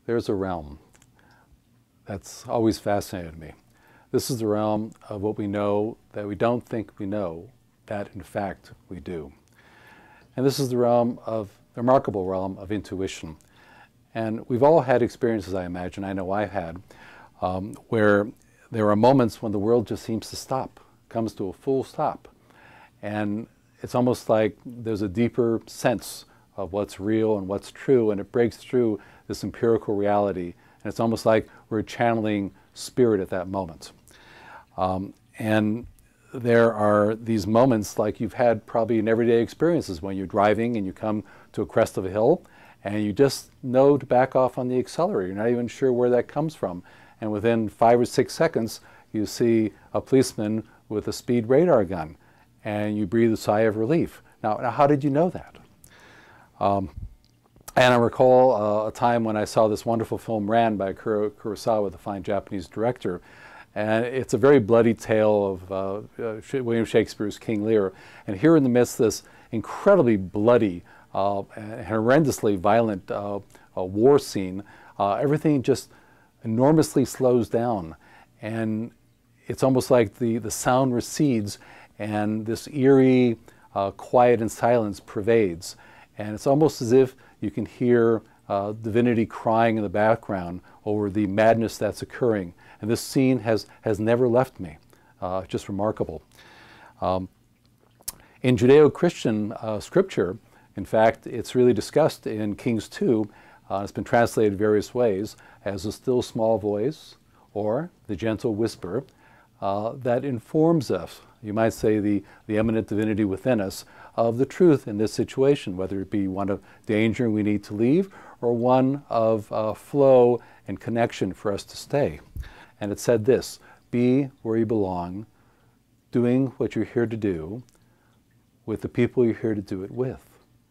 there's a realm that's always fascinated me. This is the realm of what we know that we don't think we know, that in fact we do. And this is the remarkable realm of intuition. And we've all had experiences, I imagine, I know I've had, where there are moments when the world just seems to stop, comes to a full stop. And it's almost like there's a deeper sense of what's real and what's true, and it breaks through this empirical reality. And it's almost like we're channeling spirit at that moment. And there are these moments like you've had probably in everyday experiences when you're driving and you come to a crest of a hill and you just know to back off on the accelerator. You're not even sure where that comes from. And within 5 or 6 seconds, you see a policeman with a speed radar gun and you breathe a sigh of relief. Now how did you know that? And I recall a time when I saw this wonderful film Ran by Kurosawa, the fine Japanese director. And it's a very bloody tale of William Shakespeare's King Lear. And here in the midst of this incredibly bloody and horrendously violent war scene, everything just enormously slows down. And it's almost like the sound recedes and this eerie quiet and silence pervades. And it's almost as if you can hear divinity crying in the background over the madness that's occurring. And this scene has never left me. Just remarkable. In Judeo-Christian scripture, in fact, it's really discussed in Kings 2. It's been translated various ways as a still small voice or the gentle whisper that informs us, you might say the eminent divinity within us, of the truth in this situation, whether it be one of danger and we need to leave or one of flow and connection for us to stay. And it said this: be where you belong, doing what you're here to do, with the people you're here to do it with.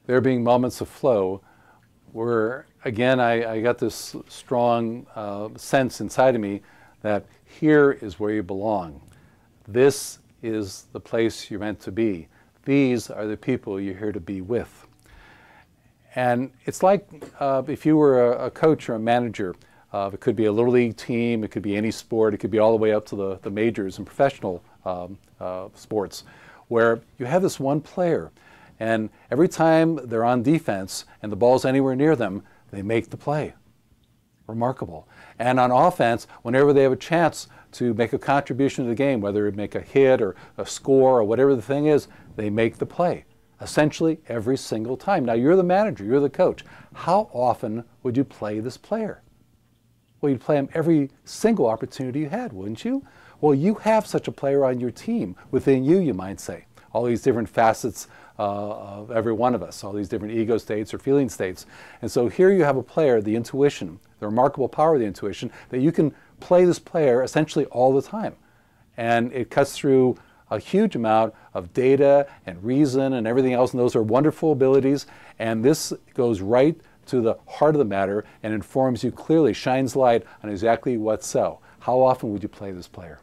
There being moments of flow where, again, I got this strong sense inside of me that here is where you belong. This is the place you're meant to be. These are the people you're here to be with. And it's like if you were a coach or a manager. It could be a little league team, it could be any sport, it could be all the way up to the majors and professional sports, where you have this one player, and every time they're on defense and the ball's anywhere near them, they make the play. Remarkable. And on offense, whenever they have a chance to make a contribution to the game, whether it make a hit or a score or whatever the thing is, they make the play. Essentially every single time. Now you're the manager, you're the coach. How often would you play this player? Well, you'd play him every single opportunity you had, wouldn't you? Well, you have such a player on your team, within you, you might say. All these different facets of every one of us, all these different ego states or feeling states. And so here you have a player, the intuition, the remarkable power of the intuition, that you can play this player essentially all the time. And it cuts through a huge amount of data and reason and everything else, and those are wonderful abilities. And this goes right to the heart of the matter and informs you clearly, shines light on exactly what's so. How often would you play this player?